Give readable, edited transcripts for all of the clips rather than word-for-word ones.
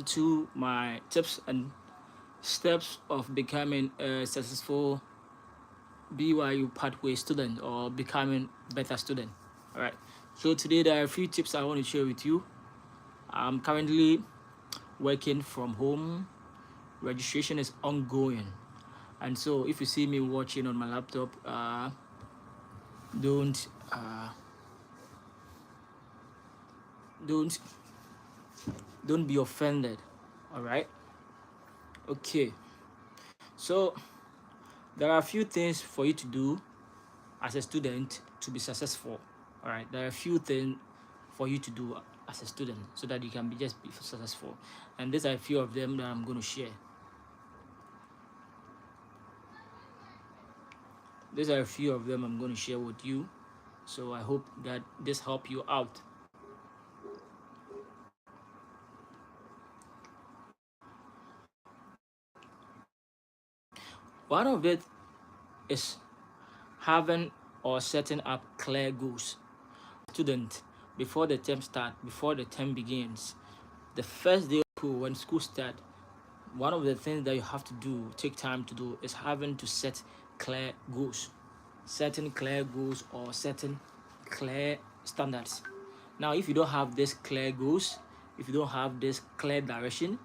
welcome to my tips and steps of becoming a successful BYU pathway student or becoming better student. All right. So today there are a few tips I want to share with you. I'm currently working from home. Registration is ongoing, and so if you see me watching on my laptop, don't uh, don't don't be offended. All right. Okay. So there are a few things for you to do as a student to be successful. All right, there are a few things for you to do as a student so that you can be successful, and these are a few of them that I'm going to share. These are a few of them I'm going to share with you, so I hope that this help you out. One of it is having or setting up clear goals. Student, before the term begins, the first day of school, when school starts, one of the things that you have to do, take time to do, is having to set clear goals. Setting clear goals or setting clear standards. Now, if you don't have this clear goals, if you don't have this clear direction,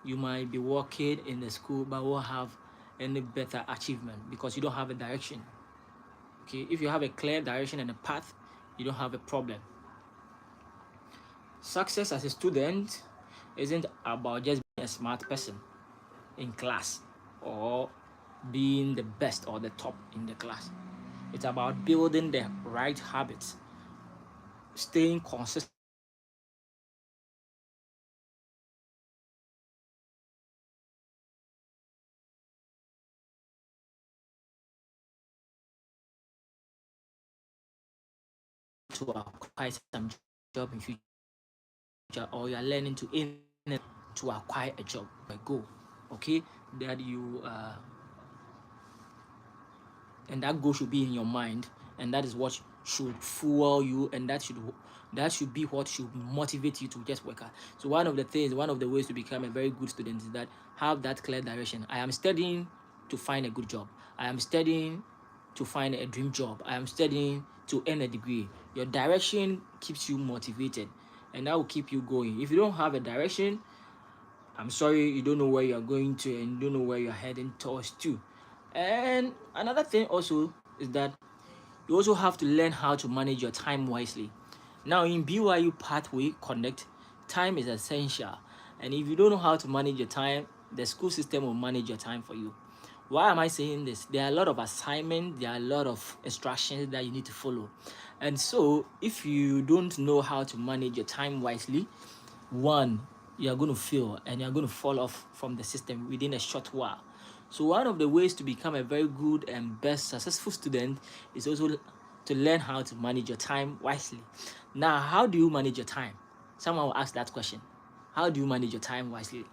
you might be working in the school but won't have any better achievement because you don't have a direction. Okay, if you have a clear direction and a path, you don't have a problem. Success as a student isn't about just being a smart person in class or being the best or the top in the class. It's about building the right habits, staying consistent to acquire some job in future, or you are learning to aim to acquire a job, a goal, okay, that you and that goal should be in your mind, and that is what should fuel you, and that should be what should motivate you to just work hard. So one of the ways to become a very good student is that have that clear direction. I am studying to find a good job. I am studying to find a dream job. I am studying to earn a degree. Your direction keeps you motivated, and that will keep you going. If you don't have a direction, I'm sorry, you don't know where you're going to, and you don't know where you're heading towards to. And another thing also is that you also have to learn how to manage your time wisely. Now, in BYU Pathway Connect, time is essential. And if you don't know how to manage your time, the school system will manage your time for you. Why am I saying this? There are a lot of assignments, there are a lot of instructions that you need to follow. And so, if you don't know how to manage your time wisely, one, you are going to fail and you are going to fall off from the system within a short while. So one of the ways to become a very good and best successful student is also to learn how to manage your time wisely. Now, how do you manage your time? Someone will ask that question. How do you manage your time wisely?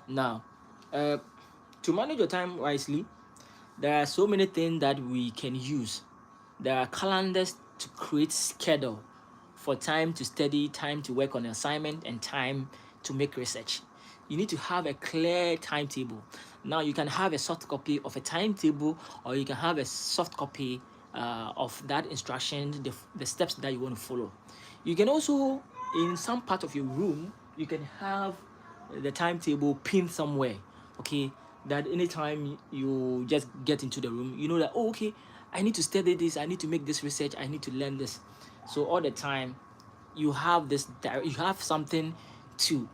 Now, to manage your time wisely, there are so many things that we can use. There are calendars to create schedule for time to study, time to work on an assignment, and time to make research. You need to have a clear timetable. Now, you can have a soft copy of a timetable, or you can have a soft copy of that instruction, the steps that you want to follow. You can also, in some part of your room, you can have the timetable pinned somewhere, okay, that anytime you just get into the room, you know that, oh, okay, I need to study this, I need to make this research, I need to learn this. So all the time you have you have something to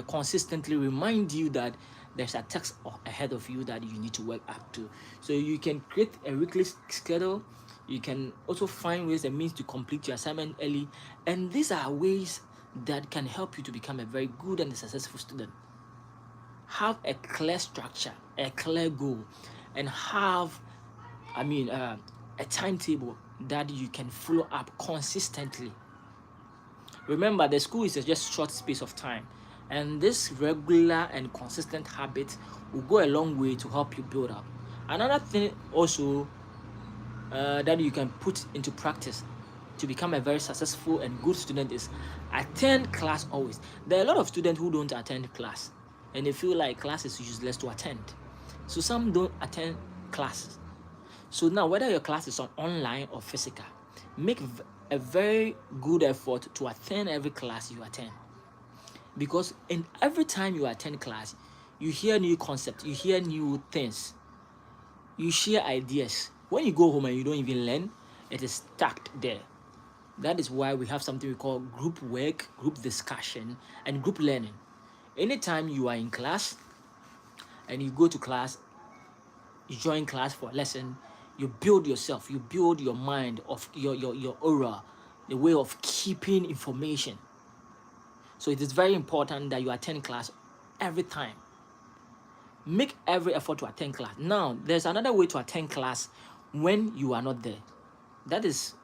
consistently remind you that there's a task ahead of you that you need to work up to. So you can create a weekly schedule. You can also find ways and means to complete your assignment early, and these are ways that can help you to become a very good and successful student. Have a clear structure, a clear goal, and have a timetable that you can follow up consistently. Remember, the school is just short space of time, and this regular and consistent habit will go a long way to help you build up. Another thing also that you can put into practice to become a very successful and good student is attend class always. There are a lot of students who don't attend class and they feel like class is useless to attend. So some don't attend classes. So now, whether your class is on online or physical, make a very good effort to attend every class you attend. Because in every time you attend class, you hear new concepts, you hear new things, you share ideas. When you go home and you don't even learn, it is stuck there. That is why we have something we call group work, group discussion, and group learning. Anytime you are in class and you go to class, you join class for a lesson, you build yourself, you build your mind of your aura, the way of keeping information. So it is very important that you attend class every time. Make every effort to attend class. Now, there's another way to attend class when you are not there. That is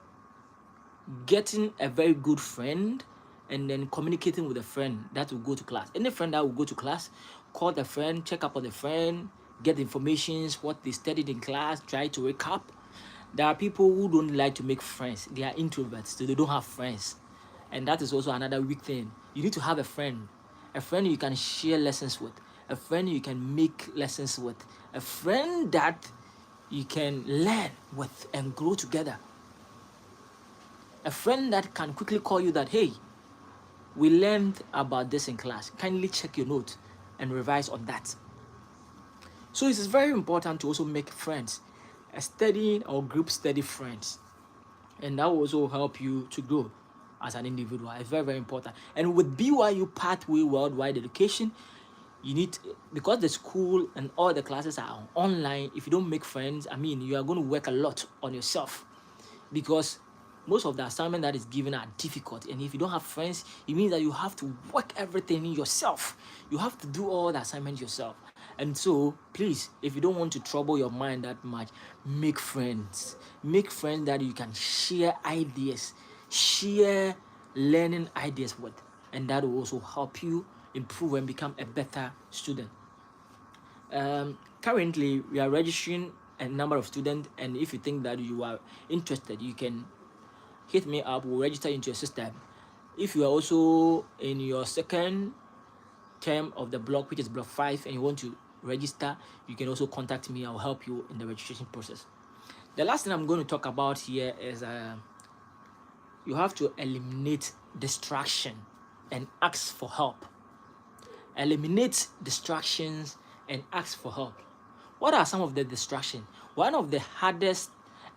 getting a very good friend and then communicating with a friend that will go to class. Any friend that will go to class, call the friend, check up on the friend, get information, what they studied in class, try to recap. There are people who don't like to make friends. They are introverts, so they don't have friends. And that is also another weak thing. You need to have a friend you can share lessons with, a friend you can make lessons with, a friend that you can learn with and grow together. A friend that can quickly call you that, hey, we learned about this in class. Kindly check your notes and revise on that. So it is very important to also make friends, a studying or group study friends. And that will also help you to grow as an individual. It's very, very important. And with BYU Pathway Worldwide Education, you need, because the school and all the classes are online, if you don't make friends, you are going to work a lot on yourself, because most of the assignment that is given are difficult. And if you don't have friends, it means that you have to work everything yourself. You have to do all the assignments yourself. And so, please, if you don't want to trouble your mind that much, make friends. Make friends that you can share ideas, share learning ideas with. And that will also help you improve and become a better student. Currently, we are registering a number of students. And if you think that you are interested, you can hit me up. We'll register into your system. If you are also in your second term of the block, which is block 5, and you want to register, you can also contact me. I'll help you in the registration process. The last thing I'm going to talk about here is you have to eliminate distraction and ask for help. Eliminate distractions and ask for help. What are some of the distractions? One of the hardest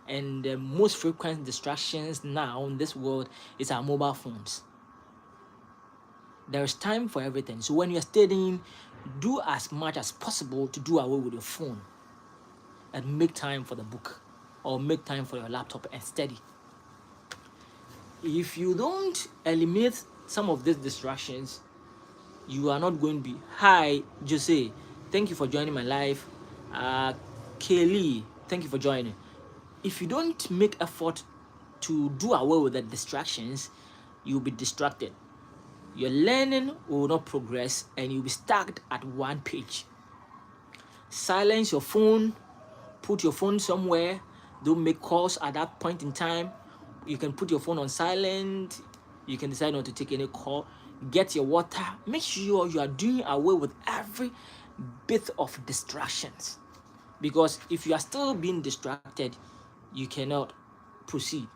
and the most frequent distractions now in this world is our mobile phones. There is time for everything. So when you're studying, do as much as possible to do away with your phone and make time for the book or make time for your laptop and study. If you don't eliminate some of these distractions, you are not going to be. Hi, Jose, thank you for joining my live. Kaylee, thank you for joining. If you don't make effort to do away with the distractions, you'll be distracted. Your learning will not progress and you'll be stuck at one page. Silence your phone, put your phone somewhere, don't make calls at that point in time. You can put your phone on silent, you can decide not to take any call. Get your water, make sure you are doing away with every bit of distractions, because if you are still being distracted, you cannot proceed.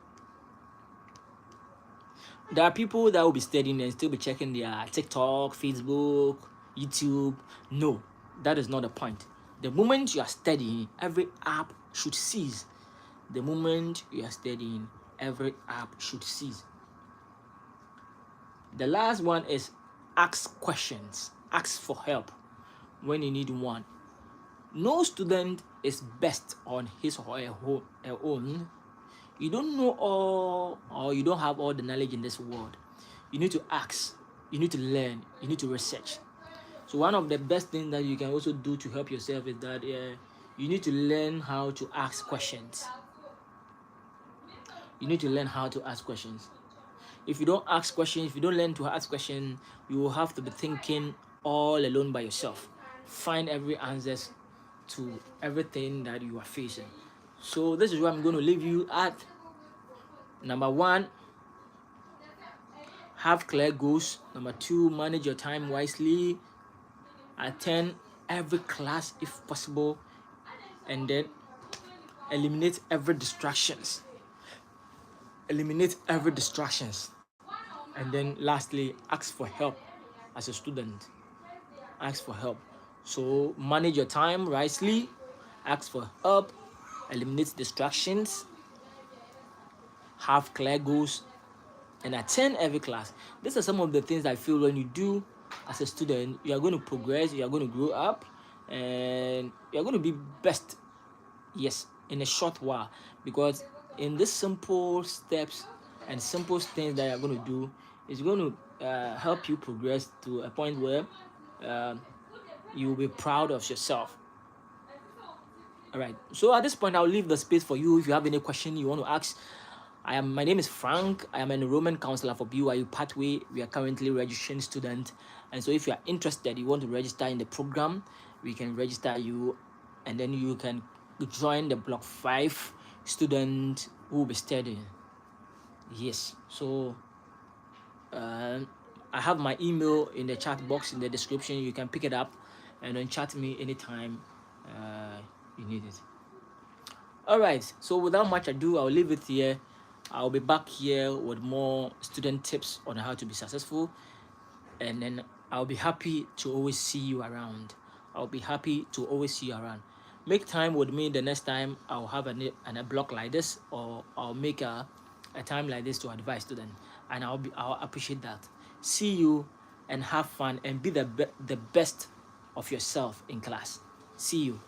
There are people that will be studying and still be checking their TikTok, Facebook, YouTube. No, that is not the point. The moment you are studying, every app should cease. The moment you are studying, every app should cease. The last one is ask questions. Ask for help when you need one. No student is best on his or her own. You don't know all, or you don't have all the knowledge in this world. You need to ask, you need to learn, you need to research. So one of the best things that you can also do to help yourself is that you need to learn how to ask questions. You need to learn how to ask questions. If you don't ask questions, if you don't learn to ask questions, you will have to be thinking all alone by yourself. Find every answers to everything that you are facing. So this is what I'm going to leave you at. Number 1, Have clear goals. Number 2, manage your time wisely. Attend every class if possible, and then eliminate every distractions. Eliminate every distractions. And then lastly, ask for help as a student. Ask for help. So manage your time wisely, ask for help, eliminate distractions, have clear goals, and attend every class. These are some of the things I feel when you do as a student, you are going to progress, you are going to grow up, and you are going to be best, yes, in a short while. Because in these simple steps and simple things that you're going to do, it's going to help you progress to a point where uh, you will be proud of yourself. All right. So at this point, I'll leave the space for you if you have any question you want to ask. My name is Frank. I am an enrollment counselor for BYU Pathway. We are currently registering students, and so if you are interested, you want to register in the program, we can register you, and then you can join the Block 5 student who will be studying. Yes. So I have my email in the chat box in the description. You can pick it up and then chat me anytime you need it. All right. So without much ado, I'll leave it here. I'll be back here with more student tips on how to be successful, and then I'll be happy to always see you around. I'll be happy to always see you around. Make time with me the next time I'll have a block like this, or I'll make a time like this to advise students, and I'll appreciate that. See you and have fun and be the best of yourself in class. See you.